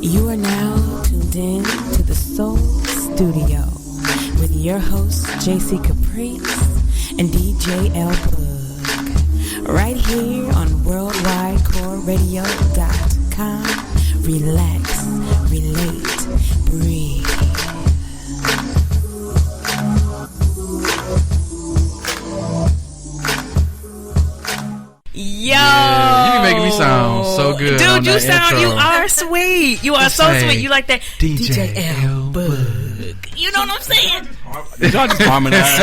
You are now tuned in to the Soul Studio with your hosts JC Caprice and DJ L Bug, right here on worldwidecoreradio.com. Relax, relate, breathe. Yo, yeah, you be making me sound so good, dude. You intro. You are sweet. You are so sweet. You like that DJ L Bug. You know what I'm saying? Did y'all just harmonize?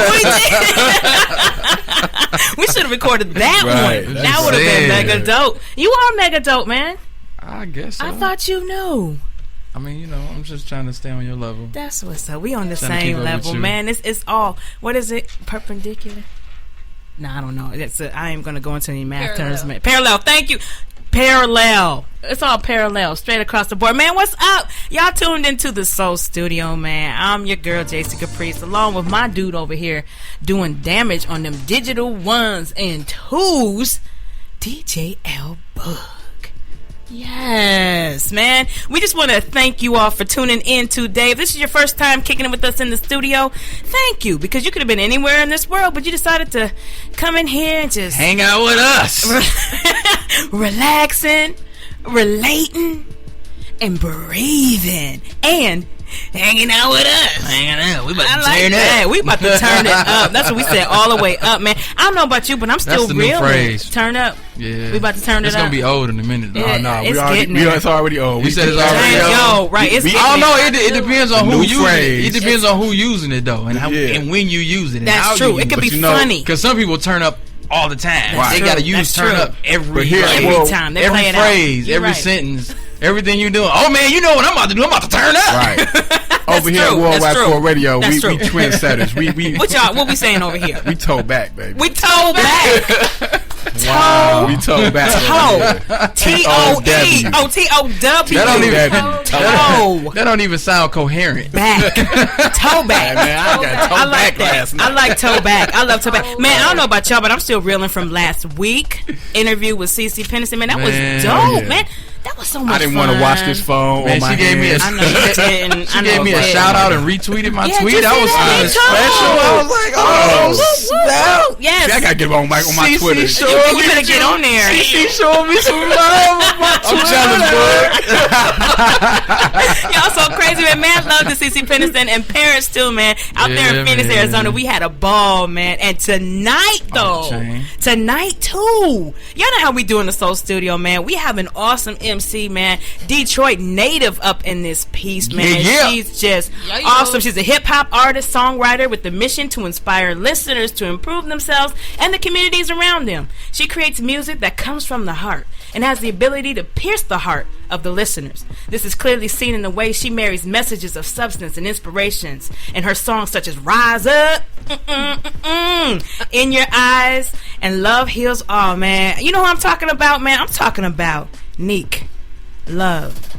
We should have recorded that Right. one. That would have been mega dope. You are mega dope, man. I guess so. I thought you knew. I mean, you know, I'm just trying to stay on your level. That's what's up. We on the Trying to same keep up level, with you. man. It's all, what is it? Perpendicular? No, I don't know. I ain't going to go into any math terms, man. Parallel. Thank you. Parallel. It's all parallel, straight across the board. Man, what's up? Y'all tuned into the Soul Studio, man. I'm your girl, JC Caprice, along with my dude over here doing damage on them digital ones and twos, DJ L Bug. Yes, man. We just want to thank you all for tuning in today. If this is your first time kicking it with us in the studio, thank you, because you could have been anywhere in this world, but you decided to come in here and just hang out with us. Relaxing, relating, and breathing, and hanging out with us. Hanging out. We about to turn that. We about to turn it up. That's what we said all the way up, man. I don't know about you, but I'm still That's the new real. phrase. Turn up. Yeah. We about to turn it up. It's going to be old in a minute, though. Yeah. No, It's it's already old. You said it's already old. Yo, right. It's I don't know. It depends on who using phrase. it. It depends on who using it, though, and how, and when you use it. And That's how true. You It could be use funny. Because some people turn up all the time. That's They true. got to use That's turn true. up every But here- Every time. They play every it phrase, out. You're every right. sentence, everything you doing. Oh man, you know what I'm about to do? I'm about to turn up. Right. Over here true. at Worldwide That's true. Core Radio, That's we true. trendsetters. What we saying over here? we toe back, baby. We toe back. Wow. We toe back. Toe. T-O-E. Oh, T-O-W. That don't even sound coherent. Back. Toe back. Man, I got toe I like back last that. night. I like toe back. I love toe back. Man, I don't know about y'all, but I'm still reeling from last week. Interview with CeCe Peniston. Man, that was dope, yeah. man. That was so much fun. I didn't want to watch this phone Man, on my she gave me a, hand. I know you didn't. she gave me a shout out and retweeted my tweet. did That you was see that? kind of Me too. special. I was like, oh, snap. Yes. See, I gotta get on my Twitter. You better get on there. She showed me some love on my I'm Twitter. jealous, bud. Y'all so crazy, man. Man, love to CeCe Peniston and parents too, man. Out there in Phoenix, man. Arizona, we had a ball, man. And tonight, though, tonight too, y'all know how we do in the Soul Studio, man. We have an awesome MC, man. Detroit native up in this piece, man. Yeah. She's just awesome. She's a hip hop artist, songwriter with the mission to inspire listeners to improve themselves and the communities around them. She creates music that comes from the heart and has the ability to pierce the heart of the listeners. This is clearly seen in the way she marries messages of substance and inspirations in her songs such as Rise Up, In Your Eyes, and Love Heals All, man. You know who I'm talking about, man? I'm talking about Nique LoveRhodes.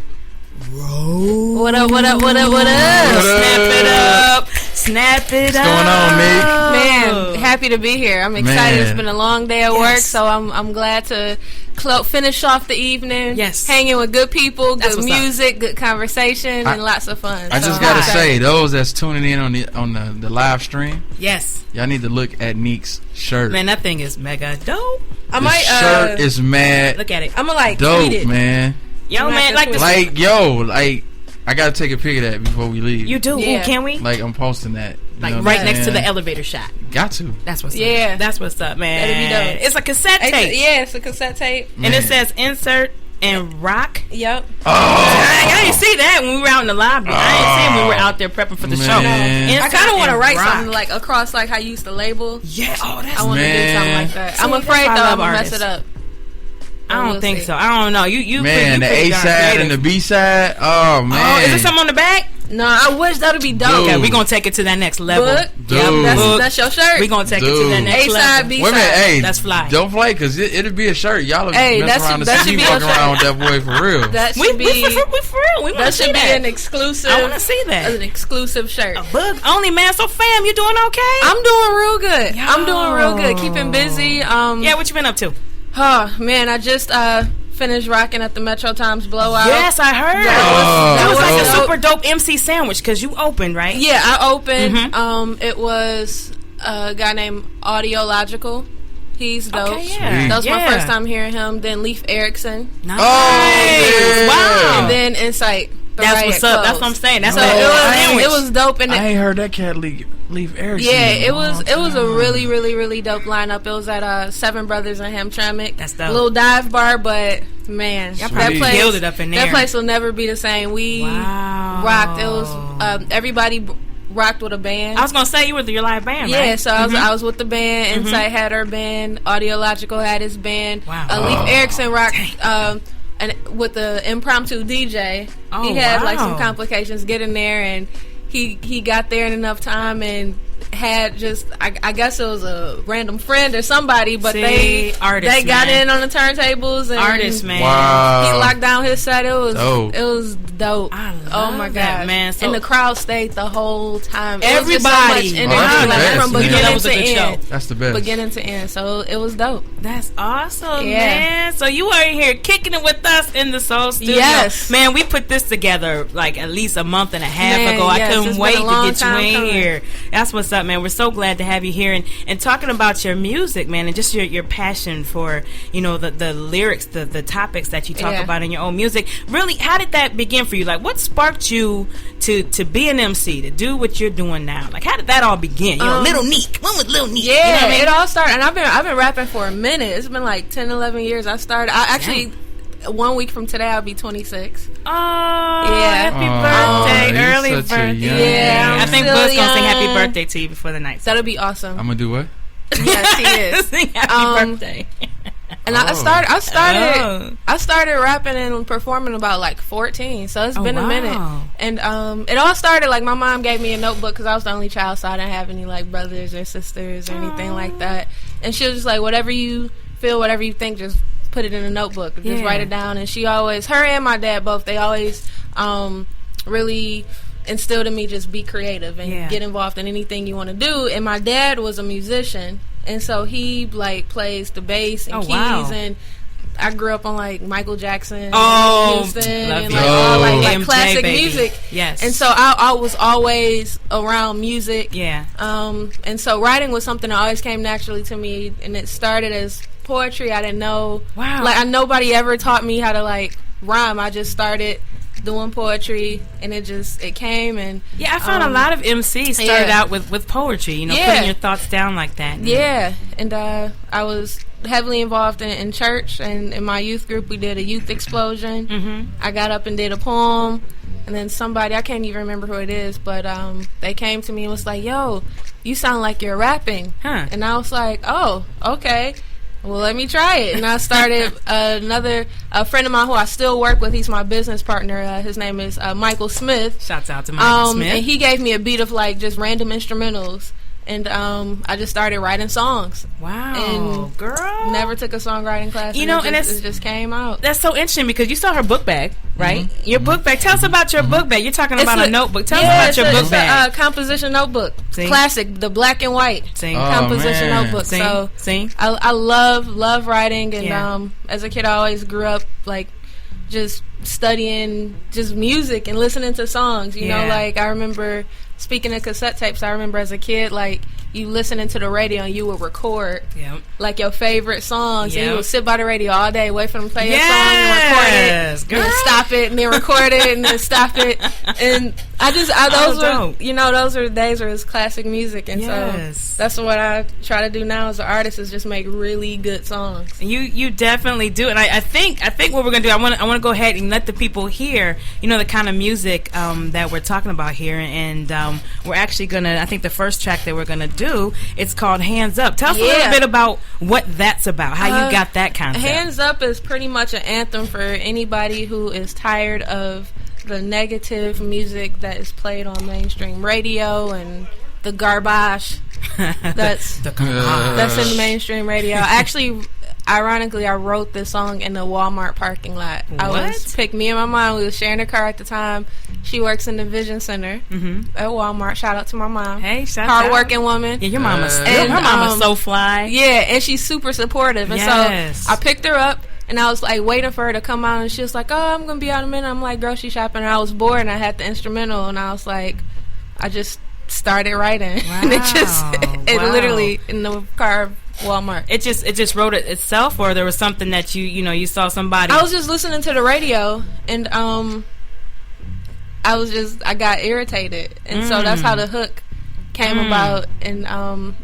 What up, what up, what up, what up? Snap it up. Snap it up. What's going on, Nique? Man, happy to be here. I'm excited. Man. It's been a long day at work, so I'm glad to finish off the evening. Yes. Hanging with good people, That's good what's up. music, good conversation, and lots of fun. I just gotta say, those that's tuning in on the live stream, Yes. y'all need to look at Nique's shirt. Man, that thing is mega dope. I The might shirt is mad Look at it. I'm gonna dope, tweet it. man. Yo, man, like this. Like, yo, like, I gotta take a pic of that before we leave. You do. Yeah. Ooh, can we? Like, I'm posting that. You Like know what right I'm next to the saying? elevator shot. Got to. That's what's up. Yeah. That's what's up, man. That'd be dope. It's a cassette tape. Yeah, it's a cassette tape. And it says insert and rock. Yep. I didn't see that when we were out in the lobby. I didn't see it when we were out there prepping for the show. Man. Insert I kind of want to and write rock. something like across, like how you used to label. Yeah. Oh, that's. I want to do Man. something like that. See, I'm that's afraid why I though love I'm gonna mess artists. it up. I don't We'll think see. so. I don't know. You Man, the pretty A darn side and the creative. B side. Oh man. Oh, is there something on the back? No, I wish that would be dope. Okay, Dude. we're gonna take it to that next level. Book. Dude. Yep, Book. that's your shirt. We're gonna take it to Dude. that next A side, level. B Wait a minute, side. hey, That's fly. Don't play, cause it'll be a shirt. Y'all will Hey, mess that around should- to that see should me be a walking around with that boy for real. That We should be. for real. We want to That see should be that. an exclusive. I want to see that. An exclusive shirt. A book only, man. So, fam, you doing okay? I'm doing real good. Yo. I'm doing real good. Keeping busy. Yeah, what you been up to? Oh man, I just finished rocking at the Metro Times Blowout. Yes, I heard. That was like a super dope MC sandwich because you opened, right? Yeah, I opened. It was a guy named Audiological. He's dope. Okay, yeah. That was my first time hearing him. Then Leif Erikson. Nice. Oh, wow. And then Insight. That's what's up. That's what I'm saying. That's so it was dope. And I ain't heard that cat leave Erickson. Yeah, it was a really, really, really dope lineup. It was at Seven Brothers in Hamtramck. That's dope. Little dive bar, but man, y'all probably killed it up in there. That place will never be the same. We rocked. It was everybody rocked with a band. I was gonna say you were your live band, right? Yeah, so I was with the band. Insight had her band. Audiological had his band. Wow. Leif Erikson rocked. And with the impromptu DJ, he had like some complications getting there, and he got there in enough time and had just I guess it was a random friend or somebody, but they got in on the turntables and artists, man. Wow. He locked down his set. It was dope. I love oh my that, god, man! So and the crowd stayed the whole time. Everybody, so much energy, from beginning to end. That's the best. Beginning to end, so it was dope. That's awesome, man. So you are here kicking it with us in the Soul Studio. Yes, man. We put this together like at least a month and a half ago. I couldn't wait to get you in here. That's what's up, man. We're so glad to have you here and talking about your music, man, and just your passion for the lyrics, the topics that you talk about in your own music. Really, how did that begin for you? Like, what sparked you to be an MC, to do what you're doing now? Like, how did that all begin? Little Nique. When was Little Nique? Yeah, you know what I mean? It all started, and I've been rapping for a minute. It's been like 10, 11 years. I actually 1 week from today I'll be 26. Oh, yeah! Happy birthday, early birthday. Yeah, I think Buzz gonna sing happy birthday to you before the night. That'll be awesome. I'm gonna do what? Yes, he is. Sing happy birthday. And I started rapping and performing about like 14, so it's been a minute. And it all started like my mom gave me a notebook because I was the only child, so I didn't have any like brothers or sisters or anything like that. And she was just like, whatever you feel, whatever you think, just put it in a notebook, just write it down. And she always, her and my dad both, they always really instilled in me just be creative and get involved in anything you want to do. And my dad was a musician, and so he like plays the bass and keys, and I grew up on like Michael Jackson, Houston, and like all like classic music. Yes. And so I was always around music. Yeah. And so writing was something that always came naturally to me, and it started as poetry. I didn't know. Wow. Like nobody ever taught me how to like rhyme. I just started doing poetry, and it came. And I found a lot of MCs started out with poetry, putting your thoughts down like that. And I was heavily involved in church, and in my youth group we did a youth explosion. I got up and did a poem, and then somebody, I can't even remember who it is, but they came to me and was like, yo, you sound like you're rapping. And I was like, oh, okay, well, let me try it. And I started a friend of mine who I still work with. He's my business partner. His name is Michael Smith. Shouts out to Michael Smith. And he gave me a beat of like just random instrumentals. And I just started writing songs. Wow, and girl! Never took a songwriting class. And it just came out. That's so interesting because you saw her book bag, right? Your book bag. Tell us about your book bag. You're talking about a notebook. Tell us about your book bag. It's a composition notebook, classic, the black and white composition notebook. So I love writing, and as a kid, I always grew up like just studying just music and listening to songs. You know, like I remember. Speaking of cassette tapes, I remember as a kid, like, you listening to the radio and you would record, like, your favorite songs. And you would sit by the radio all day, wait for them to play your song and record it. And then stop it, and then record it, and then stop it. And those are days where it's classic music. And so that's what I try to do now as an artist, is just make really good songs. You definitely do. And I think what we're going to do, I want to go ahead and let the people hear, the kind of music that we're talking about here. And we're actually going to, I think the first track that we're going to do, it's called Hands Up. Tell us a little bit about what that's about, how you got that concept. Hands Up is pretty much an anthem for anybody who is tired of the negative music that is played on mainstream radio and the garbage that's in the mainstream radio. Actually, ironically, I wrote this song in the Walmart parking lot. Me and my mom, we was sharing a car at the time. She works in the Vision Center at Walmart. Shout out to my mom. Hey, hardworking woman. Yeah, your mama's so fly. Yeah, and she's super supportive. And so I picked her up, And I was like waiting for her to come out, and she was like, "Oh, I'm gonna be out in a minute." I'm like grocery shopping, and I was bored, and I had the instrumental, and I was like, I just started writing, Wow. and it Wow. literally in the car, Walmart. It just wrote it itself, or there was something that you saw somebody. I was just listening to the radio, and I got irritated, and so that's how the hook came about. And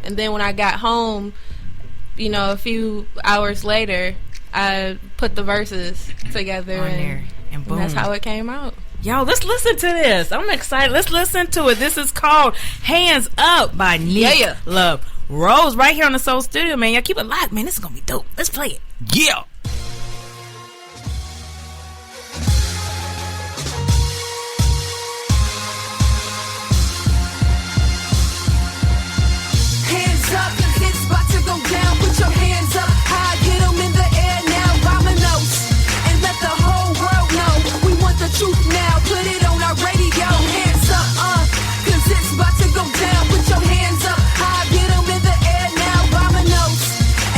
then when I got home, a few hours later, I put the verses together, and boom, and that's how it came out. Yo, let's listen to this. I'm excited. Let's listen to it. This is called Hands Up by Nique LoveRhodes right here on the Soul Studio, man. Y'all keep it locked, man. This is going to be dope. Let's play it. Yeah. Hands up, it's about to go down. Put your hands up high, get them in the air now. Vominos, and let the whole world know we want the truth now. Put it on our radio. Hands up, cause it's about to go down. Put your hands up high, get them in the air now. Vominos,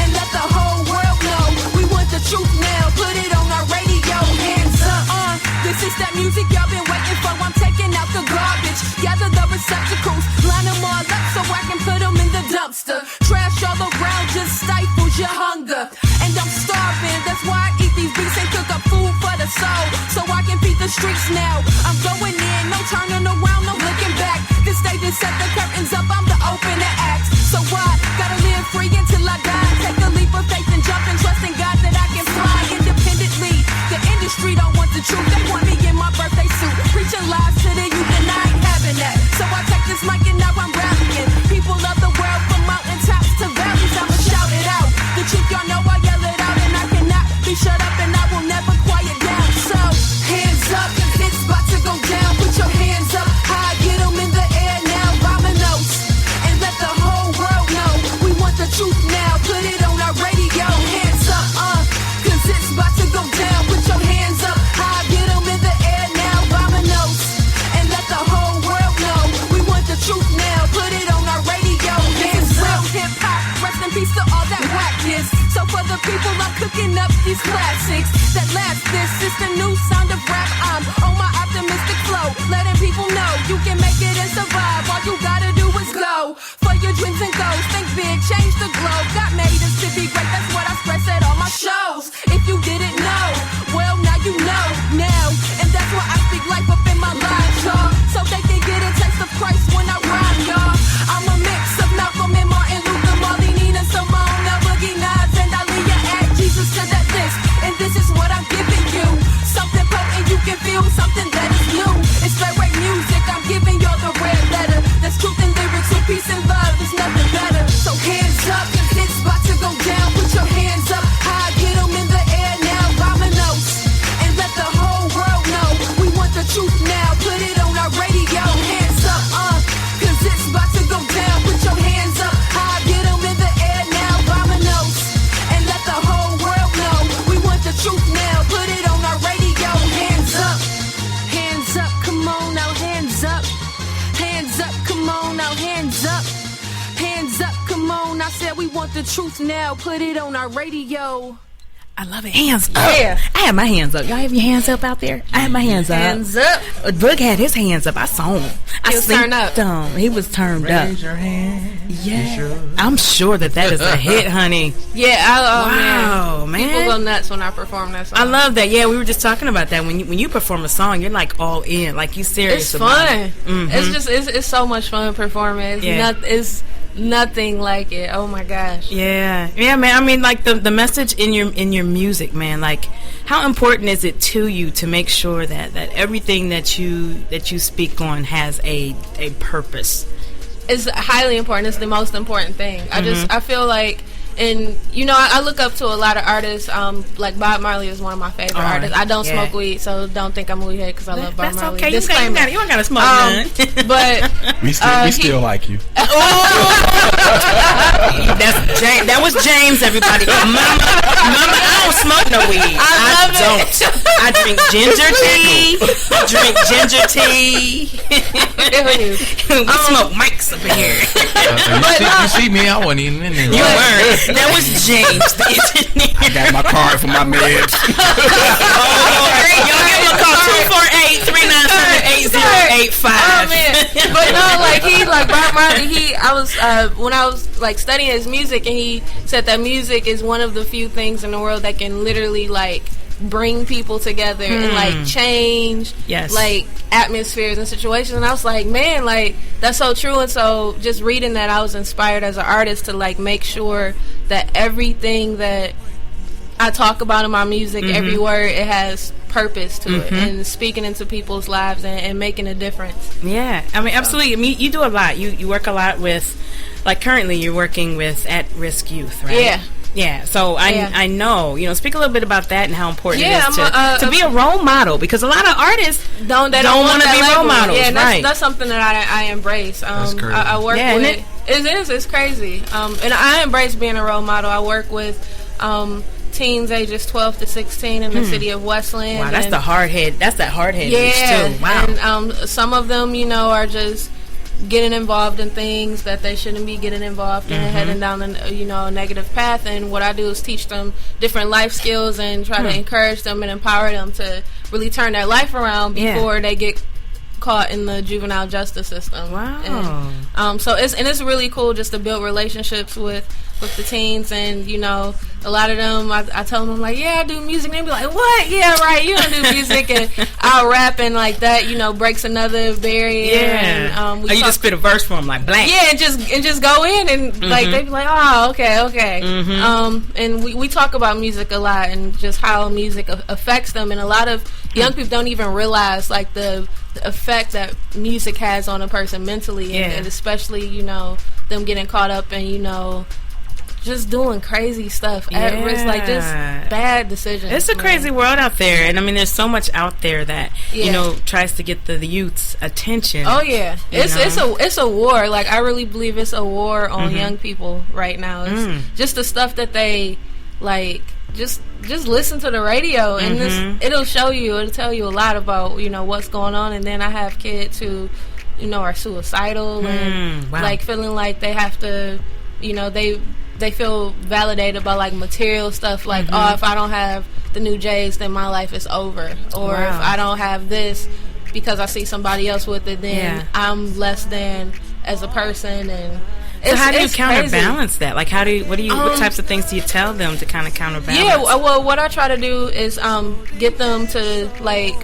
and let the whole world know we want the truth now. Put it on our radio. Hands up, this is that music y'all been waiting for. I'm taking out the garbage, gather the receptacles, line them all up so I can put them in the dumpster. Trash all around just stifles your hunger, and I'm starving. That's why I eat these beats and cook up food for the soul, so I can feed the streets now. I'm going in, no turning around, no looking back. This stage is set, the curtains up, I'm the opener act. So I gotta live free until I die. Take a leap of faith and jump and trust in God that I can fly independently. The industry don't want the truth, they want me in my birthday suit, preaching lies to the youth, and I ain't having that. So I take this mic and now I'm rallying people of the world from mountaintops to valleys. I'ma shout it out. The truth, y'all know I yell it out, and I cannot be shut up, and I will never quiet down. So hands up, it's about to go down. Put your hands up high, get them in the air now. Vominos, and let the whole world know we want the truth now. Put it on our radio. Hands up, cause it's about to go down. Put your hands up high, get them in the air now. Vominos, and let the whole world know we want the truth now. Put it on our radio. Hands up, hip hop, rest in peace to all that whackness. So for the people, I'm cooking up these classics that last. This is the new sound of rap. I'm on my optimistic flow, letting people know you can make it and survive. All you gotta do is go for your dreams and goals. Think big, change the globe. God made us to be great. That's what I stress at all my shows. If you didn't know, well now you know now, and that's why I speak life up in my life, y'all, so they can get a taste of Christ when I rhyme, y'all. I'm a mix of Malcolm and Martin Luther, Marley, Nina, Simone, Boogie Nights, and Aaliyah. Add Jesus to that list, and this is what I'm giving you. Something potent you can feel, something that is new. It's direct music, I'm giving y'all the red letter. There's truth in lyrics, so peace and love is nothing better. So hands up, it's about to go down. Put your hands up high, get them in the air now. Vominos, and let the whole world know we want the truth now. Put it on our radio. Hands up, cause it's about to go down. Put your hands up high, get them in the air now. Vominos, and let the whole world know we want the truth now. Put it on our radio. Hands up, come on now. Hands up, come on now. Hands up, come on. I said we want the truth now. Put it on our radio. I love it. Hands up. Yeah. I have my hands up. Y'all have your hands up out there? I have my hands up. Hands up. Boog had his hands up. I saw him. He was turned up. He was turned up. Raise your hand. Yeah. Sure. I'm sure that is a hit, honey. Yeah, Wow, man. People go nuts when I perform that song. I love that. Yeah, we were just talking about that. When you perform a song, you're like all in. Like you serious It's about fun. it. Mm-hmm. It's just it's so much fun performing. It's nothing like it. Oh my gosh. Yeah, man. I mean, like the message in your music, man. Like, how important is it to you to make sure that everything that you speak on has a purpose? It's highly important. It's the most important thing. I feel like, and I look up to a lot of artists. Like Bob Marley is one of my favorite artists. I don't smoke weed, so don't think I'm a weedhead because I love Bob Marley. That's okay. You don't gotta smoke none. But we still like you. That was James, everybody. Mama, I don't smoke no weed. I don't. I drink ginger tea. We smoke mics up in here. You see me, I wasn't even in there. You weren't. That was James, the engineer. I got my card for my meds. Y'all give him a call, 248-397-8085. Oh man. But no, like he like when I was like studying his music, and he said that music is one of the few things in the world that can literally like bring people together and like change like atmospheres and situations. And I was like, man, like that's so true. And so just reading that, I was inspired as an artist to like make sure that everything that I talk about in my music, every word, it has purpose to it, and speaking into people's lives and making a difference. Yeah, I mean, absolutely. I mean, you do a lot. You work a lot with, like currently you're working with at-risk youth, right? Yeah. Yeah, so I know, speak a little bit about that and how important it is to be a role model, because a lot of artists don't want to be role models. Yeah, right. That's something that I embrace. That's crazy. I work with it's crazy. And I embrace being a role model. I work with teens ages 12 to 16 in the city of Westland. Wow, that's that hard head age too. Wow. And some of them, are just getting involved in things that they shouldn't be getting involved in, heading down a negative path. And what I do is teach them different life skills and try to encourage them and empower them to really turn their life around before they get caught in the juvenile justice system. Wow. And, so it's really cool just to build relationships with the teens. And a lot of them, I tell them, I'm like, yeah, I do music, and they be like, what? Yeah, right, you don't do music. And I'll rap, and like that breaks another barrier. Yeah. And you just spit a verse for them like blank. Yeah, and just go in, and like they be like, oh, okay. And we talk about music a lot, and just how music affects them. And a lot of young people don't even realize like the effect that music has on a person mentally, and especially them getting caught up in just doing crazy stuff at risk, like just bad decisions. It's a crazy world out there, and I mean, there's so much out there that tries to get the youth's attention. Oh yeah, it's a war. Like I really believe it's a war on young people right now. It's just the stuff that they like. Just listen to the radio, and it'll tell you a lot about what's going on. And then I have kids who are suicidal and like feeling like they have to they feel validated by like material stuff, like oh, if I don't have the new J's, then my life is over, or if I don't have this because I see somebody else with it, then I'm less than as a person. And so how do you counterbalance that? Like what types of things do you tell them to kind of counterbalance? Yeah, well, what I try to do is get them to like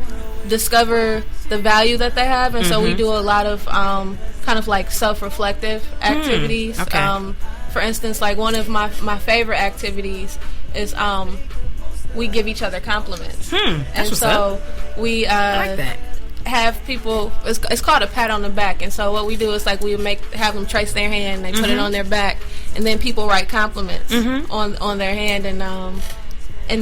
discover the value that they have, and so we do a lot of kind of like self-reflective activities. Okay. For instance, like one of my favorite activities is we give each other compliments. And so we I like that. have people, it's called a pat on the back. And so what we do is like we have them trace their hand, they put it on their back, and then people write compliments on their hand, and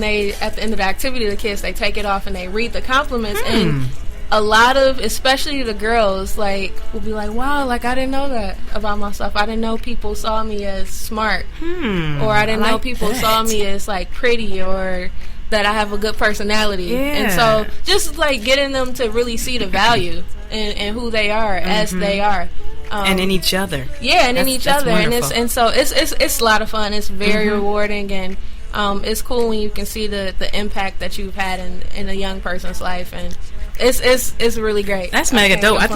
they, at the end of the activity, the kids, they take it off and they read the compliments. And a lot of, especially the girls, like will be like, wow, like I didn't know that about myself. I didn't know people saw me as smart, or I didn't know people saw me as like pretty, or that I have a good personality. And so just like getting them to really see the value in who they are as they are. And in each other. Yeah, and in each other. Wonderful. And so it's a lot of fun. It's very rewarding, and it's cool when you can see the impact that you've had in a young person's life, and it's really great. That's mega dope. I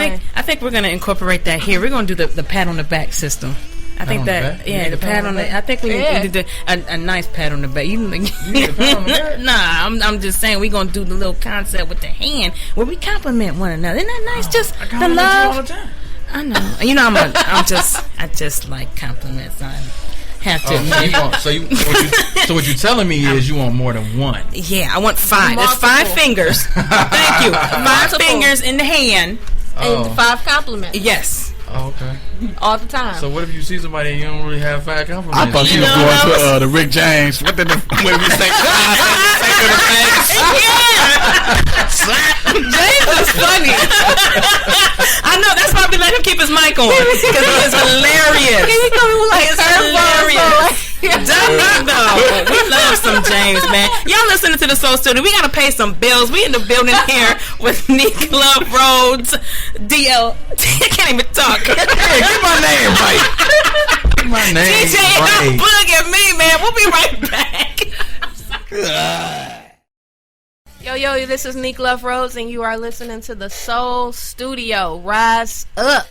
think we're gonna incorporate that here. We're gonna do the pat on the back system. I think that the pat on the. I think we need to do a nice pat on the back. You need a pat on the back? Nah, I'm just saying we're gonna do the little concept with the hand where we compliment one another. Isn't that nice? Just the love. All the time. I know. I just like compliments. I have to. So what you telling me is you want more than one? Yeah, I want 5. There's 5 fingers. Thank you. 5 fingers in the hand and 5 compliments. Yes. Oh, okay. All the time. So what if you see somebody and you don't really have 5 compliments? I thought you was going to the Rick James. What did when we say to the face? Yeah. James is funny. I know. That's why we let him keep his mic mic on because he is hilarious. He coming with like It's hilarious. No, we love some James, man. Y'all listening to the Soul Studio. We gotta pay some bills. We in the building here with Nique LoveRhodes, DL. I can't even talk. Hey, get my name right. Get my name DJ right. Bug at me, man. We'll be right back. Yo, this is Nique LoveRhodes, and you are listening to the Soul Studio. Rise up.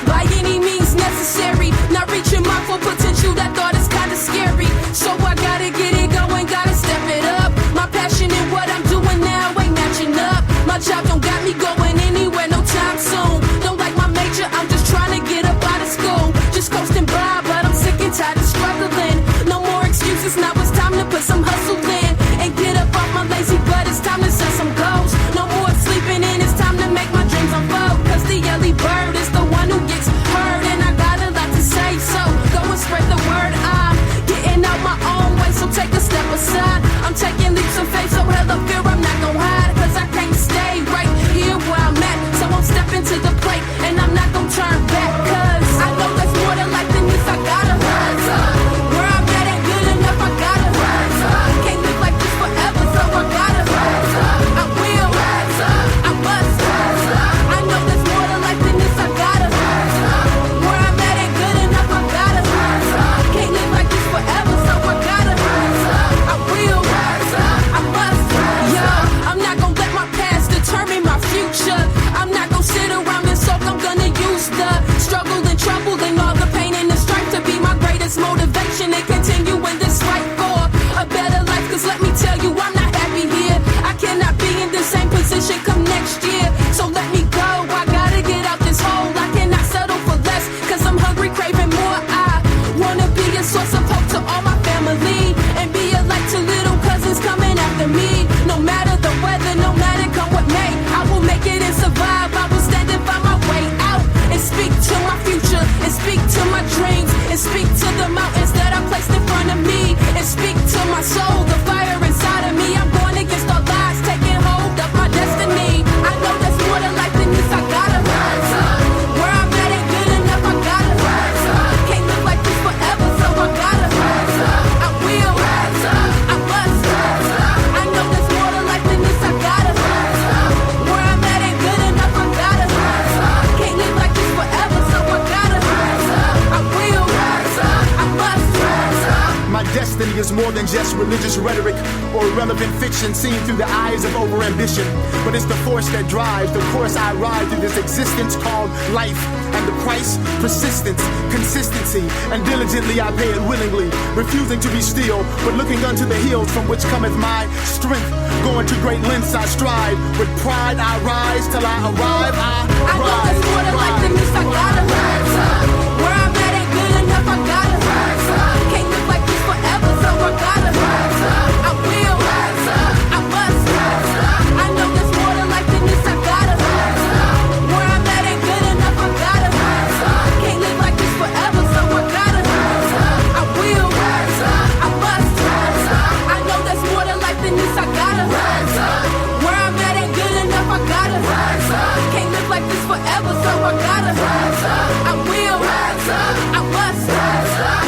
By any means necessary, not reaching my full potential. That thought is kinda scary. So I gotta get it going, gotta step it up. My passion and what I'm doing now ain't matching up. My job don't got me going anywhere no time soon. Don't like my major, I'm just trying to get up out of school. Just coasting by, but I'm sick and tired of struggling. No more excuses, now it's time to put some hustle in. And get up off my lazy butt, it's time to set some goals. No more sleeping in, it's time to make my dreams unfold. Cause the early bird is the one who gets heard. And I got a lot to say, so go and spread the word. I'm getting out my own way, so take a step aside. I'm taking leaps of faith, so hella fear I'm not gon' hide. Cause I can't stay right here where I'm at. So I'm stepping to the plate, and I'm not gon' turn back. Cause I know there's more to life than this, I gotta rise up. Where I'm at ain't good enough, I gotta rise up. Can't live like this forever, so I gotta rise up. I will rise up, I must rise up. I know there's more to life than this, I gotta rise up. Where I'm at ain't good enough, I gotta rise up. Can't live like this forever, so I gotta rise up. I will rise up, I must rise up. I'm not gonna let my past determine my future. I'm not gonna sit around and soak, I'm gonna use the struggle and trouble and all the pain and the strife to be my greatest motivation and continue in this fight for a better life. Cause let me tell you, I'm not happy here. I cannot be in the same position come next year. So let me go, I gotta get out this hole. I cannot settle for less, cause I'm hungry, craving more. I wanna be a source of hope to all my family and be a light to little cousins coming after me. No matter the weather, no matter come what may, I will make it and survive. I will stand and find my way out and speak to my future and speak to my dreams and speak to the mountains that I placed in front of me and speak to my soul, the fire inside of me. I'm going against all lies, taking hold of my destiny. I know there's more to life than this, I gotta rise up. Where I'm at ain't good enough, I gotta rise up. Can't live like this forever, so I gotta rise up. I will rise up, I must rise up. I know there's more to life than this, I gotta rise up. Where I'm at ain't good enough, I gotta rise up. Can't live like this forever, so I gotta rise up. I will rise up, I must rise up. My destiny is more than just religious rhetoric or irrelevant fiction seen through the eyes of overambition. But it's the force that drives the course I ride through this existence called life. And the price, persistence, consistency, and diligently I pay it willingly, refusing to be still, but looking unto the hills from which cometh my strength. Going to great lengths I strive, with pride I rise till I arrive. I know there's more to life than this, I gotta rise up. Where I'm at ain't good enough, I gotta rise up. Can't live like this forever, so I gotta rise up. I will rise up, I must rise up. I know there's more to life than this, I gotta rise up. Where I'm at ain't good enough, I gotta rise up. Can't live like this forever, so I gotta rise up. I will rise up, I must rise up. I know there's more to life than this, I gotta rise up. Where I'm at ain't good enough, I gotta rise up. Can't live like this forever, so I gotta rise up. I will rise up, I must rise up.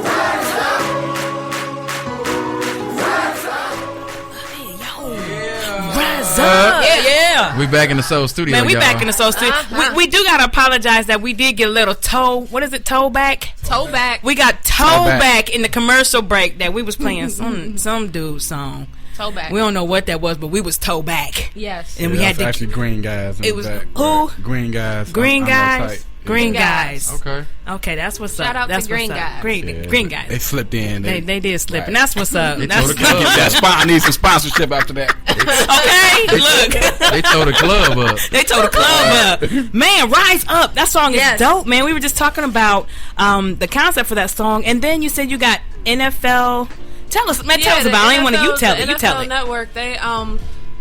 Rise up, rise up. Rise up. Yeah. We back in the Soul Studio, Man, we y'all. back in the Soul Studio. We do gotta apologize that we did get a little what is it, toe back? Toe back. We got toe back in the commercial break that we was playing some dude song. Toe back. We don't know what that was, but we was toe back. Yes. And we had to actually green guys. It was back. who? Green guys. Green on guys. that site. Green Yeah. guys. Okay. That's what's Shout up. out That's to green what's up. guys. Green guys. They slipped in. They did slip, and that's what's up. They That's told the club I need some sponsorship after that. okay. Look, They tore the club up. they told the club up. Man, rise up. That song is Yes. dope, man. We were just talking about the concept for that song, and then you said you got NFL. Tell us, man. Tell us about it. I ain't want you tell it. You tell NFL it. Network. They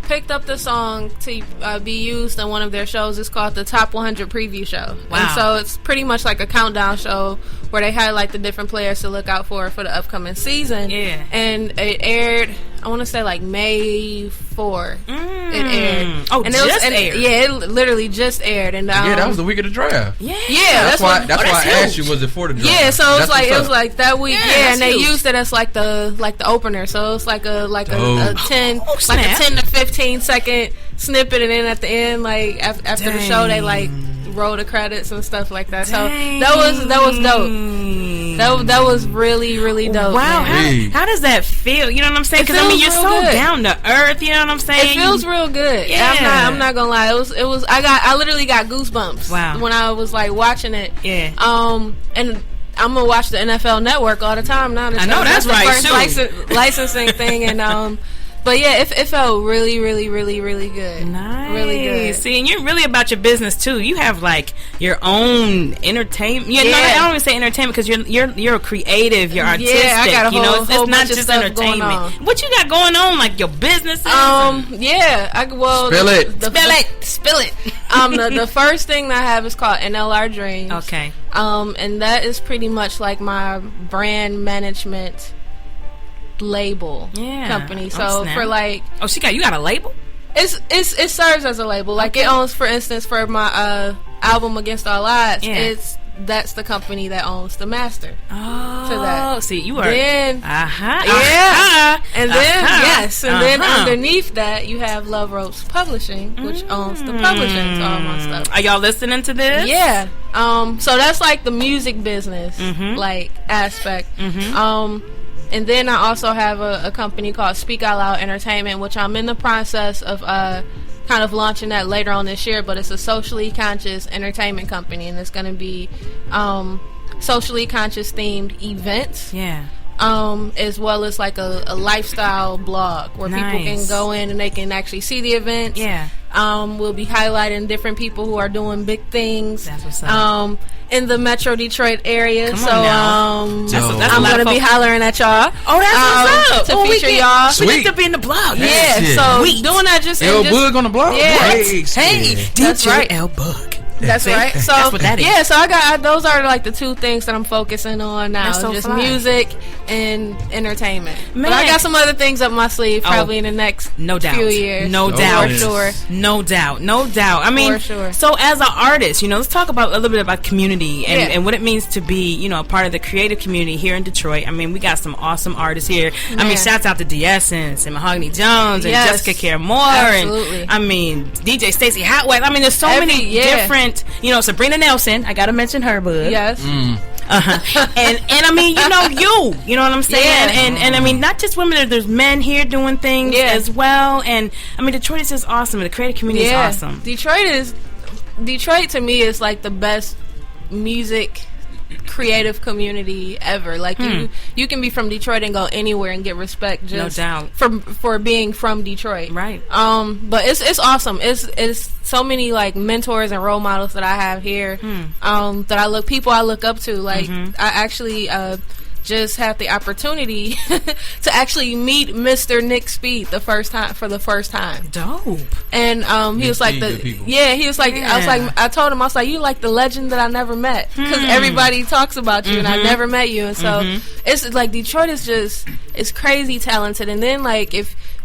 picked up the song to be used in one of their shows. It's called the Top 100 Preview Show. Wow. And so it's pretty much like a countdown show where they highlight the different players to look out for the upcoming season. Yeah. And it aired, I want to say like May 4. It aired. Oh, and just aired. Yeah, it literally just aired. And Yeah, that was the week of the draft. Yeah. That's why I asked huge. you, was it for the draft? Yeah, so That's it was like that week. Yeah, Yeah, and they huge. used it as like the opener. So it's like a 10 Oh, like snap. a 10 to 15 second snippet, and then at the end, like after the show, they like roll the credits and stuff like that. So that was dope. That was really, really dope. Wow, man. how does that feel? You know what I'm saying? It Because I mean, you're feels so real good. down to earth. You know what I'm saying? It feels real good. Yeah. I'm not gonna lie. It was. I literally got goosebumps. Wow. When I was like watching it. Yeah. And I'm gonna watch the NFL Network all the time now. I know that's the right, first too. licensing thing, and but yeah, it felt really, really, really, really good. Nice. Really good. See, and you're really about your business too. You have like your own entertainment. Yeah, no, I don't even say entertainment because you're creative. You're artistic. Yeah, I got a you know, whole it's not bunch of just stuff going on. entertainment. What you got going on? Like your business? Yeah. Spill it. Spill it. The first thing that I have is called NLR Dreams. Okay. And that is pretty much like my brand management label company. So snap. for like, you got a label? it serves as a label. Like it owns, for instance, for my album Against All Odds, that's the company that owns the master. Oh, to that. See, you are. Then, yeah. And then, then underneath that, you have LoveRhodes Publishing, which owns the publishing to all my stuff. Are y'all listening to this? Yeah. So that's like the music business, like aspect. And then I also have a company called Speak Out Loud Entertainment, which I'm in the process of kind of launching that later on this year. But it's a socially conscious entertainment company, and it's going to be socially conscious themed events. Yeah. As well as like a lifestyle blog where people can go in and they can actually see the events. Yeah. We'll be highlighting different people who are doing big things. That's what's up. In the Metro Detroit area. Come on now. That's I'm going to be hollering at y'all. Oh, that's what's up. To feature y'all. We get to be in the blog. Yeah, so doing that just... L Bug on the blog? Yeah. Hey, That's DJ right. L Bug. That's right. So that's what that is. Yeah, so I got those are like the two things that I'm focusing on now. That's so just fly. music and entertainment. Man. But I got some other things up my sleeve probably in the next few years. No doubt. For sure. No doubt. I mean, For sure. So as an artist, let's talk about a little bit about community and what it means to be, a part of the creative community here in Detroit. I mean, we got some awesome artists here. Man. I mean, shouts out to D-Essence and Mahogany Jones and Jessica Care Moore. Absolutely. And I mean, DJ Stacey Hotwell. I mean, there's so many different, Sabrina Nelson. I gotta mention her, bud. Yes. And I mean, you know what I'm saying? Yeah. And I mean, not just women, there's men here doing things as well. And I mean, Detroit is just awesome. The creative community is awesome. Detroit to me is like the best music creative community ever. Like you can be from Detroit and go anywhere and get respect just no doubt for being from Detroit. Right. But it's awesome. It's so many like mentors and role models that I have here that I look up to. Like I actually just had the opportunity to actually meet Mr. Nick Speed for the first time. Dope. And he was like I told him, I was like, you like the legend that I never met, because everybody talks about you and I never met you. And so it's like Detroit is just, it's crazy talented. And then like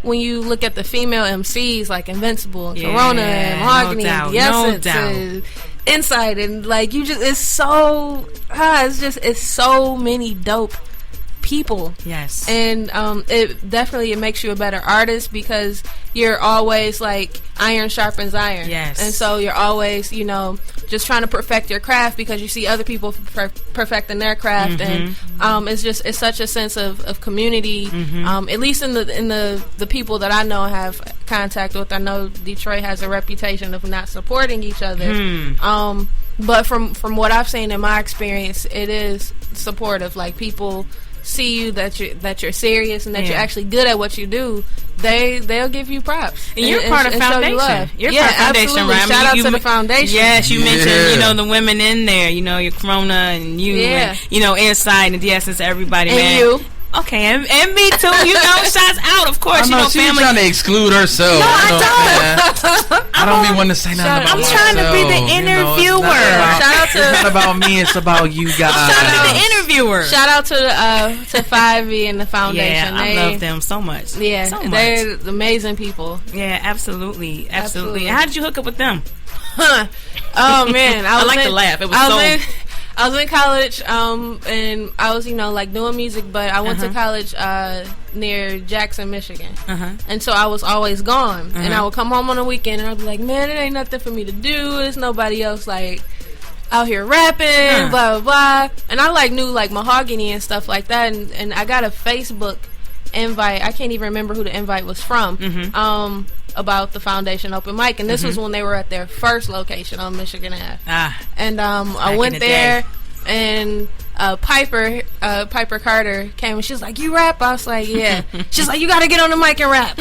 when you look at the female MCs like Invincible and Corona and Mahogany and Essence and Insight, and like you just, it's so it's so many dope people. Yes. And it makes you a better artist because you're always like iron sharpens iron. Yes. And so you're always, just trying to perfect your craft because you see other people perfecting their craft. And it's such a sense of community. At least in the people that I know have contact with. I know Detroit has a reputation of not supporting each other. But from what I've seen in my experience, it is supportive. Like people see you that you're serious and that you're actually good at what you do. They'll give you props. And you're part of foundation. You're part of foundation, absolutely. right? Shout out to the foundation. Yes, you mentioned the women in there. Your Corona and you, and, Insight and the essence of everybody, and man. you. Okay, and me too. You know, shots out, of course. I know, she was trying to exclude herself. No, I don't. I don't be wanting to say nothing about myself. I'm trying to be the interviewer. Shout out to. It's not about me. It's about you guys. I'm trying to be the interviewer. Shout out to 5E and the foundation. Yeah, I love them so much. Yeah, so much. They're amazing people. Yeah, absolutely. How did you hook up with them? Oh man, I like to laugh. It was I was in college, and I was, like doing music, but I went to college near Jackson, Michigan, and so I was always gone. And I would come home on the weekend, and I'd be like, man, it ain't nothing for me to do. There's nobody else like out here rapping, blah blah blah. And I knew Mahogany and stuff like that, and I got a Facebook invite. I can't even remember who the invite was from. About the foundation open mic, and this was when they were at their first location on Michigan Ave. And I went there, and Piper Carter came, and she was like, "You rap?" I was like, "Yeah." She's like, "You got to get on the mic and rap."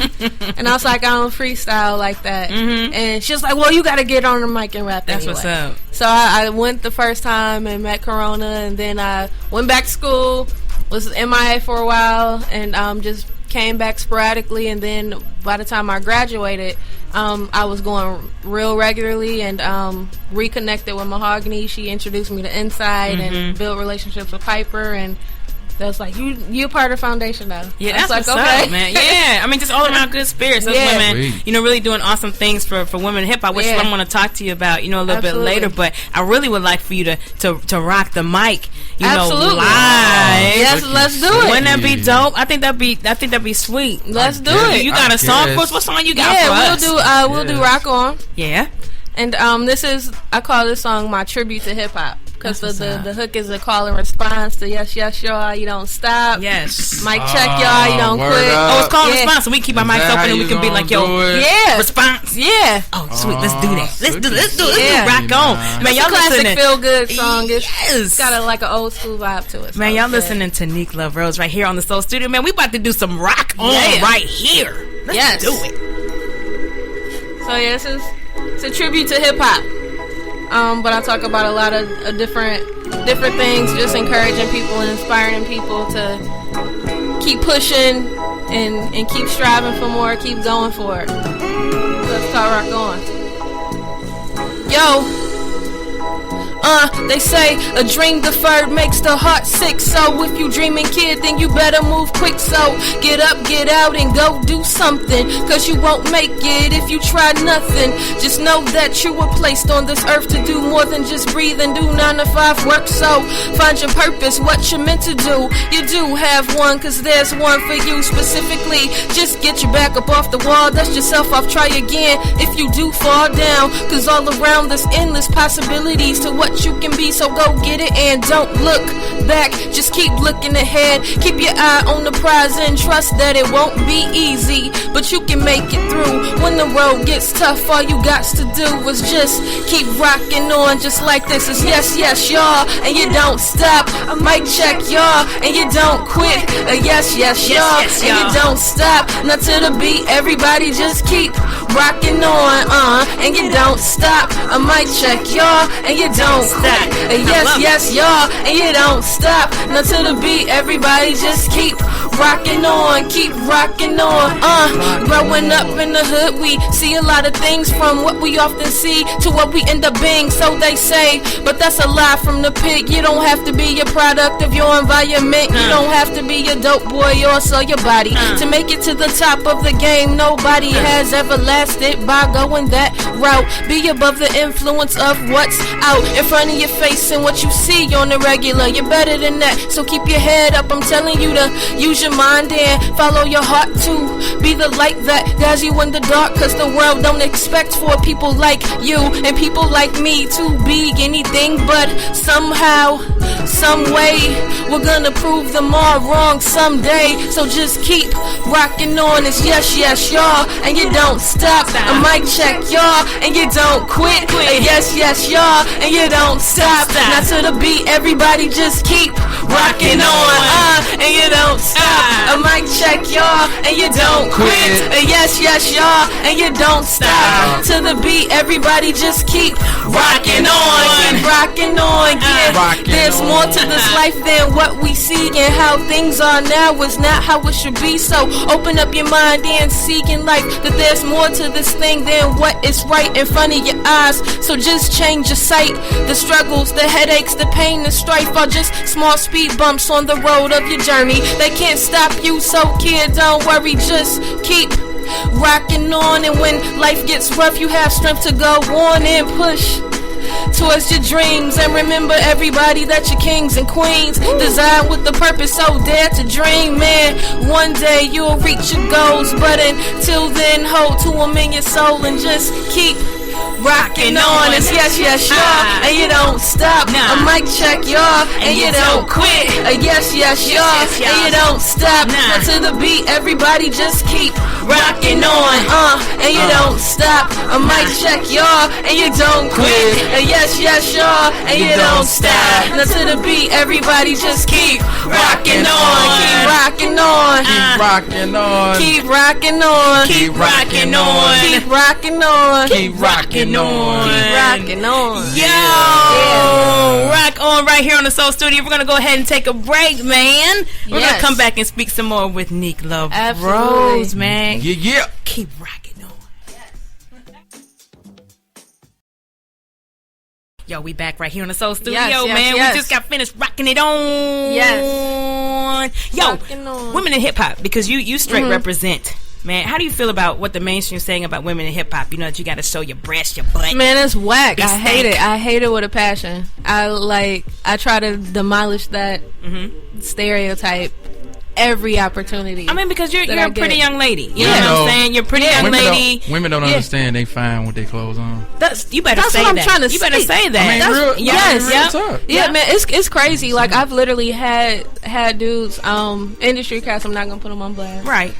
And I was like, "I don't freestyle like that." And she was like, "Well, you got to get on the mic and rap." That's anyway. what's up. So I went the first time and met Corona, and then I went back to school, was MIA for a while, and just came back sporadically, and then by the time I graduated, I was going real regularly and reconnected with Mahogany. She introduced me to Inside and built relationships with Piper, and that's like, you part of the foundation now. Yeah, that's like, what's okay. up, man. Yeah, I mean, just all around good spirits. Those women, really doing awesome things for women in hip hop, which I want to talk to you about, a little bit later. But I really would like for you to rock the mic, Absolutely. Live. Yes, let's do it. Wouldn't that be dope? I think that'd be sweet. Let's do it. You got a song for us? What song you got for us? Yeah, we'll do Rock On. Yeah. And I call this song my tribute to hip hop. Because the hook is a call and response to yes, y'all, you don't stop. Yes. Mic check, y'all, you don't quit. Oh, it's call and response, so we keep our mics open and we can be like, response. Yeah. Oh, sweet, let's do that. Let's do Rock On. Man, y'all classic feel-good song. It's got an old school vibe to it. Man, y'all listening to Nique LoveRhodes right here on the Soul Studio. Man, we about to do some Rock On right here. Let's do it. So, it's a tribute to hip-hop. But I talk about a lot of different things, just encouraging people and inspiring people to keep pushing and keep striving for more, keep going for it. Let's talk Rock On. Yo. They say a dream deferred makes the heart sick. So if you dreaming, kid, then you better move quick. So get up, get out, and go do something. Cause you won't make it if you try nothing. Just know that you were placed on this earth to do more than just breathe and do 9 to 5 work. So find your purpose, what you're meant to do. You do have one, cause there's one for you specifically. Just get your back up off the wall, dust yourself off, try again if you do fall down. Cause all around there's endless possibilities to what you can be, so go get it and don't look back. Just keep looking ahead, keep your eye on the prize and trust that it won't be easy, but you can make it through. When the road gets tough, all you got to do is just keep rocking on, just like this. Is yes, y'all, and you don't stop. A mic check, y'all, and you don't quit. Yes, y'all, and you don't stop. Not to the beat, everybody just keep rocking on, and you don't stop. A mic check, y'all, and you don't quit. Yes, y'all, and you don't stop. Now to the beat, everybody just keep rocking on, keep rocking on. Growing up in the hood, we see a lot of things, from what we often see to what we end up being, so they say. But that's a lie from the pig. You don't have to be a product of your environment. You don't have to be a dope boy or sell your body to make it to the top of the game. Nobody has ever lasted by going that route. Be above the influence of what's out in front of your face and what you see on the regular. You're better than that, so keep your head up. I'm telling you to use your mind and follow your heart too. Be the light that guides you in the dark, cause the world don't expect for people like you and people like me to be anything but. Somehow, some way, we're gonna prove them all wrong someday. So just keep rocking on. It's yes, y'all, and you don't stop. A mic check, y'all, and you don't quit. Yes, y'all, and you don't stop. Now to the beat, everybody just keep rocking on, and you don't stop. A mic check, y'all, and you don't quit. Yes, y'all, and you don't stop. To the beat, everybody just keep rocking on. Keep rocking on, yeah. There's more to this life than what we see, and how things are now is not how it should be. So open up your mind and seek in life that there's more to this thing than what is right in front of your eyes. So just change your sight. The struggles, the headaches, the pain, the strife are just small speed bumps on the road of your journey. They can't stop you, so kid, don't worry, just keep rocking on. And when life gets rough, you have strength to go on and push towards your dreams. And remember, everybody, that you're kings and queens, designed with the purpose, so dare to dream, man. One day you'll reach your goals, but until then, hold to them in your soul and just keep rocking on. It's yes, y'all, and you don't stop. A mic check, y'all, and you don't quit. Yes, y'all, and you don't stop. Now to the beat, everybody just keep rocking on, and you don't stop. A mic check, y'all, and you don't quit. Yes, y'all, and you don't stop. Now to the beat, everybody just keep rocking on. Keep rocking on. Keep rocking on. Keep rocking on. Keep rocking on. Keep rocking on. Keep rocking on. Keep rocking on. Yo, rock on right here on the Soul Studio. We're gonna go ahead and take a break, man. We're gonna come back and speak some more with Nique LoveRhodes, man. Yeah. Keep rocking on. Yo, we back right here on the Soul Studio, man. We just got finished rocking it on. Yo, women in hip hop, because you straight represent. Man, how do you feel about what the mainstream's saying about women in hip hop? You know that you got to show your breast, your butt. Man, it's whack. I hate it. I hate it with a passion. I try to demolish that stereotype every opportunity. I mean, because you're a pretty young lady. You know what I'm saying? You're a pretty young lady. Women don't understand they fine with their clothes on. You better say that. That's what I'm trying to say. You better say that. I mean, real man, it's crazy. Like, I've literally had dudes, industry cats, I'm not going to put them on blast. Right.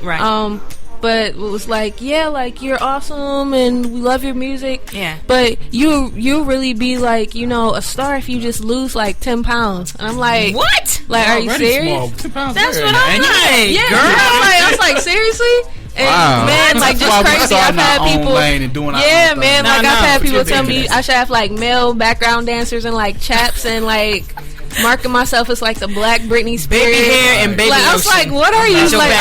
But it was like, you're awesome and we love your music. Yeah. But you really be like, a star if you just lose like 10 pounds. And I'm like, what? Like, are you serious? Small. That's what I'm like. Yeah, girl. I was like, seriously? And man, like, just crazy. I've had people. Man, like, I've had people tell me I should have like male background dancers and like chaps and like marking myself as like the Black Britney Spears, baby hair and baby lotion. I was like, what are you like?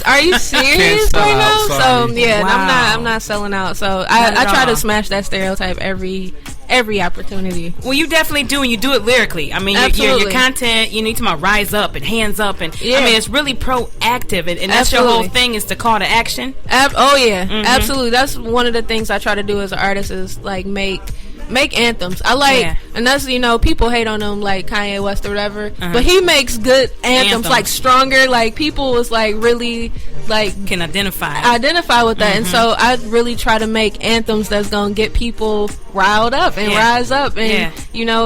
Are you serious right now? So yeah, I'm not selling out. So I try to smash that stereotype every opportunity. Well, you definitely do, and you do it lyrically. I mean, your content, you need to rise up and hands up, and I mean, it's really proactive, and that's your whole thing, is to call to action. Absolutely. That's one of the things I try to do as an artist, is like make anthems. I like, and that's, people hate on him like Kanye West or whatever, but he makes good anthems, like stronger, like people is like really like can identify with that. And so I really try to make anthems that's gonna get people riled up and rise up and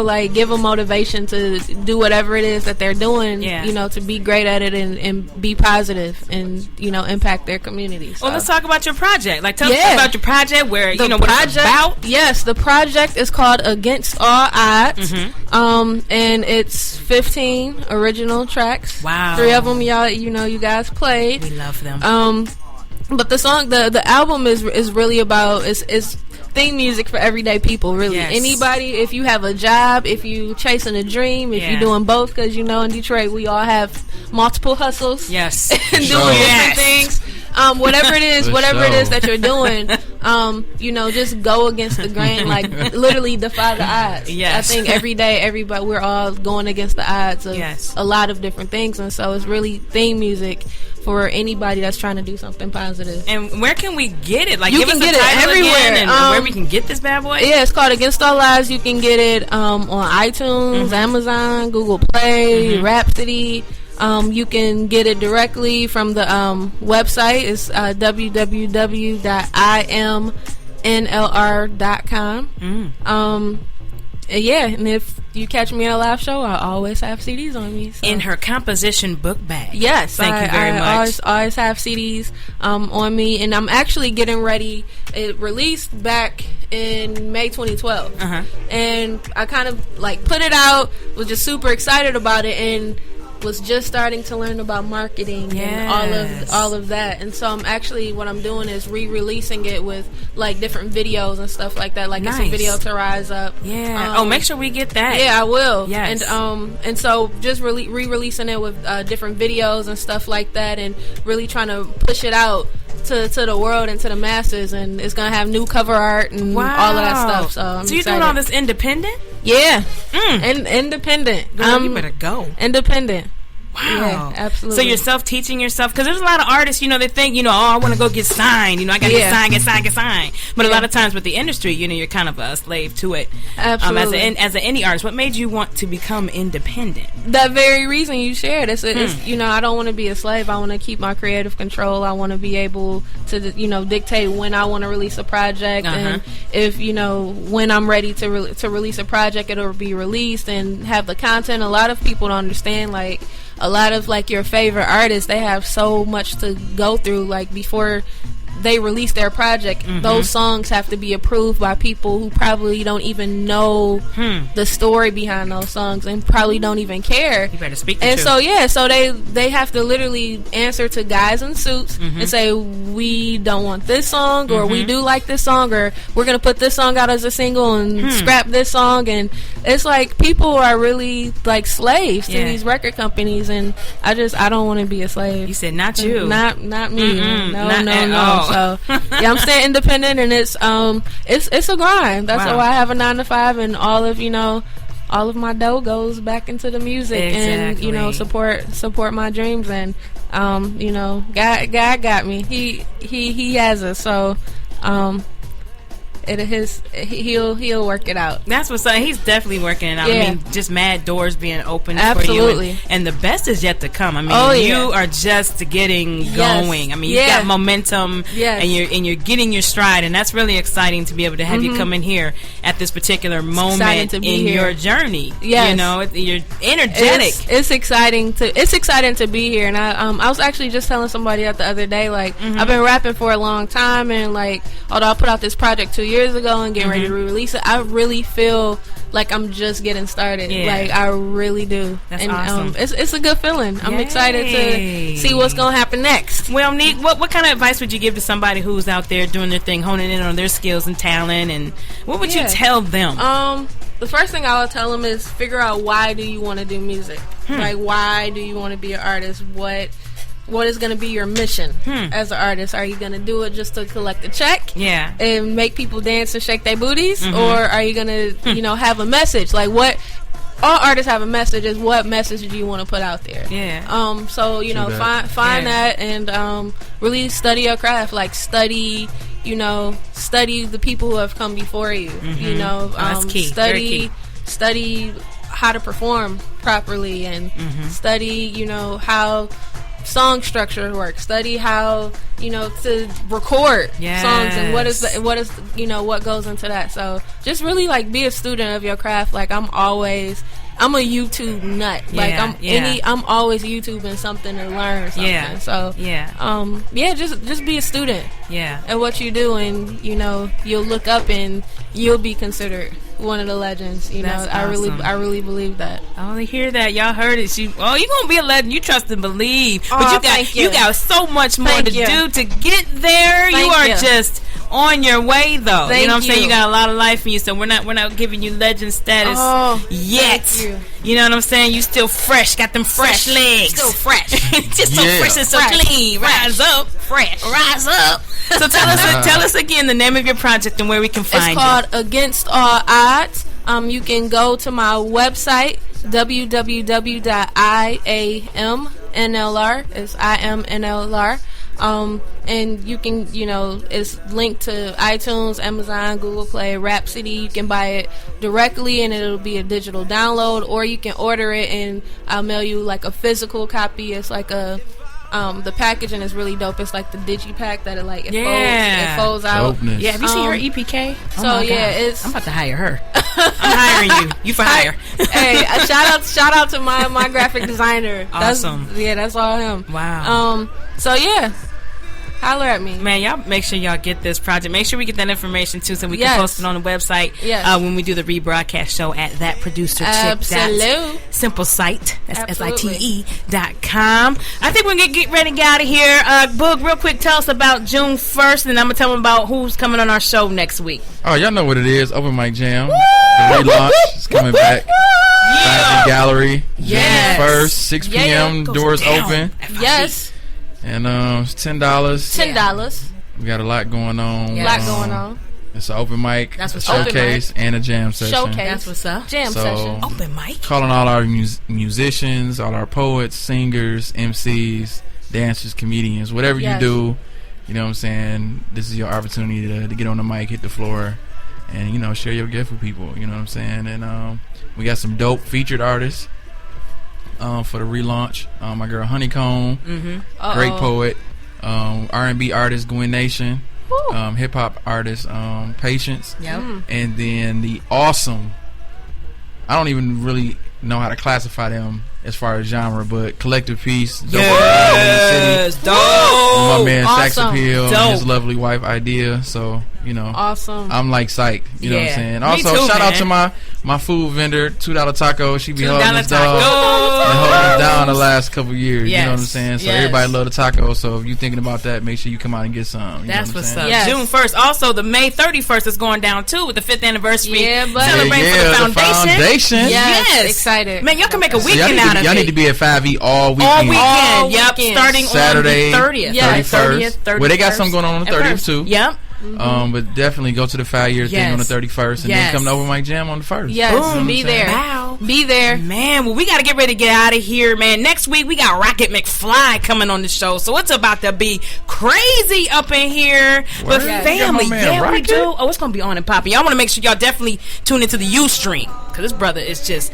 like give them motivation to do whatever it is that they're doing, to be great at it and be positive and impact their community. So. Well, let's talk about your project. Like, tell us about your project, where what it's about. Yes, the project is called Against All Odds, and it's 15 original tracks. Wow. 3 of them you guys played. We love them. But the song, the album is really about is theme music for everyday people, really. Anybody, if you have a job, if you chasing a dream, if you're doing both, because in Detroit we all have multiple hustles. Yes. And doing different things. Whatever it is that you're doing, just go against the grain, like literally defy the odds. Yes. I think every day, everybody, we're all going against the odds of a lot of different things, and so it's really theme music for anybody that's trying to do something positive. And where can we get it? Like, you give can us get a title it everywhere, again, and where we can get this bad boy. Yeah, it's called Against All Odds. You can get it on iTunes, Amazon, Google Play, Rhapsody. You can get it directly from the website. It's www.imnlr.com. And if you catch me at a live show, I always have CDs on me. So. In her composition book bag. Yes. Thank you very much. I always have CDs on me, and I'm actually getting ready. It released back in May 2012. And I kind of like put it out, was just super excited about it, and was just starting to learn about marketing and all of that. And so what I'm doing is re-releasing it with like different videos and stuff like that. Like it's a video to Rise Up. Make sure we get that. Yeah, I will. Yes. And so just re-releasing it with different videos and stuff like that, and really trying to push it out to the world and to the masses. And it's gonna have new cover art and all of that stuff. So I'm you're excited. doing all this independent? Yeah. And independent. Girl, you better go. Independent. Wow. Yeah, absolutely. So you're self-teaching yourself? Because there's a lot of artists, they think, I want to go get signed. I got to get signed. But a lot of times with the industry, you're kind of a slave to it. Absolutely. As an indie artist, what made you want to become independent? That very reason you shared. It's I don't want to be a slave. I want to keep my creative control. I want to be able to, dictate when I want to release a project. And if, when I'm ready to release a project, it'll be released and have the content. A lot of people don't understand, like, a lot of like your favorite artists, they have so much to go through, like before they release their project. Those songs have to be approved by people who probably don't even know the story behind those songs and probably don't even care. You better speak the and truth. so they have to literally answer to guys in suits and say, we don't want this song, or we do like this song, or we're gonna put this song out as a single and scrap this song. And it's like people are really like slaves to these record companies, and I don't want to be a slave. You said not you, not me. Not at No. all. So I'm staying independent, and it's a grind. That's why I have a 9-to-5, and all of my dough goes back into the music and support my dreams. And God got me. He has us. So he'll work it out. That's what's up. He's definitely working it out. Yeah. I mean, just mad doors being opened Absolutely. for you, and the best is yet to come. I mean, you are just getting going. I mean, you got momentum, and you're getting your stride, and that's really exciting to be able to have you come in here at this particular moment in your journey. Yes. You're energetic. It's exciting to be here. And I was actually just telling somebody the other day, like, I've been rapping for a long time, and like, although I put out this project 2 years ago and getting ready to re-release it, I really feel like I'm just getting started. Like, I really do. That's and awesome. It's a good feeling. I'm excited to see what's gonna happen next. Well, Nique, what kind of advice would you give to somebody who's out there doing their thing, honing in on their skills and talent, and what would you tell them? The first thing I would tell them is figure out, why do you want to do music? Like, why do you want to be an artist? What is going to be your mission as an artist? Are you going to do it just to collect a check? And make people dance and shake their booties? Or are you going to, have a message? Like, what all artists have a message. Is what message do you want to put out there? So, find that and really study your craft. Like, study the people who have come before you. That's key. Study how to perform properly, and study, how song structure works. Study how to record songs, and what is what goes into that. So just really like be a student of your craft. Like I'm a YouTube nut. Like I'm always YouTubing something to learn something. So just be a student. At what you do, and you'll look up and you'll be considered one of the legends. That's awesome. I really believe that. I only hear that. Y'all heard it. You're gonna be a legend. You trust and believe. But you got so much more to do to get there. You are just on your way, though. You know what I'm saying? You got a lot of life in you, so we're not giving you legend status yet. You know what I'm saying? You still fresh, got them fresh legs. Still fresh. Just so fresh and so clean. Rise up. Fresh. Rise up. So tell us again the name of your project and where we can find it. It's called Against All Odds. You can go to my website, www.iamnlr. It's IMNLR. And you can, it's linked to iTunes, Amazon, Google Play, Rhapsody. You can buy it directly, and it'll be a digital download, or you can order it and I'll mail you like a physical copy. It's like the packaging is really dope. It's like the digipack that it folds out. Have you seen her EPK? It's. I'm about to hire her. I'm hiring you. You for hire. Hey, a shout out to my graphic designer. Awesome. That's all him. Wow. Holler at me. Man, y'all make sure y'all get this project. Make sure we get that information too so we can post it on the website when we do the rebroadcast show at thatproducerchick.simplesite. That's SITE.com. I think we're going to get ready to get out of here. Boog, real quick, tell us about June 1st, and I'm going to tell them about who's coming on our show next week. Oh, y'all know what it is. Open Mic Jam. The relaunch is coming back. Fashion Gallery. June 1st, 6 p.m. Doors open. Yes. And it's $10. $10. We got a lot going on. It's an open mic, that's what's showcase, and a jam session. Showcase. That's what's up. Jam session. Open mic. Calling all our musicians, all our poets, singers, MCs, dancers, comedians, whatever you do, you know what I'm saying? This is your opportunity to get on the mic, hit the floor, and, you know, share your gift with people. You know what I'm saying? And we got some dope featured artists for the relaunch. My girl Honeycomb, great poet, R&B artist Gwen Nation, hip hop artist Patience, and then the awesome, I don't even really know how to classify them as far as genre, but Collective Peace, dope. My man Sax Appeal and his lovely wife Idea. So, you know, I'm like psyched. You know what I'm saying? Also, shout out to my food vendor, $2 Taco. She be holding us down and holding us down the last couple years. You know what I'm saying? So everybody love the taco. So if you thinking about that, make sure you come out and get some. That's what's up. June 1st. Also, the May 31st is going down too with the 5th anniversary. Celebrating for the foundation. Yes, excited. Man, y'all can make a weekend out of it. Y'all need to be at 5E all weekend. All weekend. Starting Saturday, on the 30th. 31st. Well, they got something going on the 30th too. Yep. But definitely go to the 5-year thing on the 31st, and then come to Open Mic Jam on the 1st. Yes, be there. Be there. Man, well, we got to get ready to get out of here, man. Next week, we got Rocket McFly coming on the show, so it's about to be crazy up in here. But family, we do. Oh, it's going to be on and popping. Y'all want to make sure y'all definitely tune into the Ustream, because this brother is just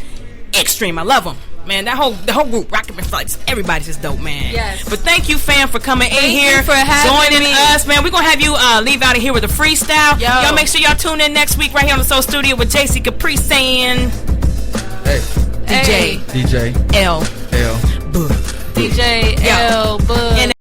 extreme. I love him. Man, the whole group, Rocket McFly, everybody's just dope, man. Yes. But thank you, fam, for coming in here, for joining us, man. We're gonna have you leave out of here with a freestyle. Y'all make sure y'all tune in next week right here on the Soul Studio with JC Capri saying, DJ L Boog. DJ L Boog.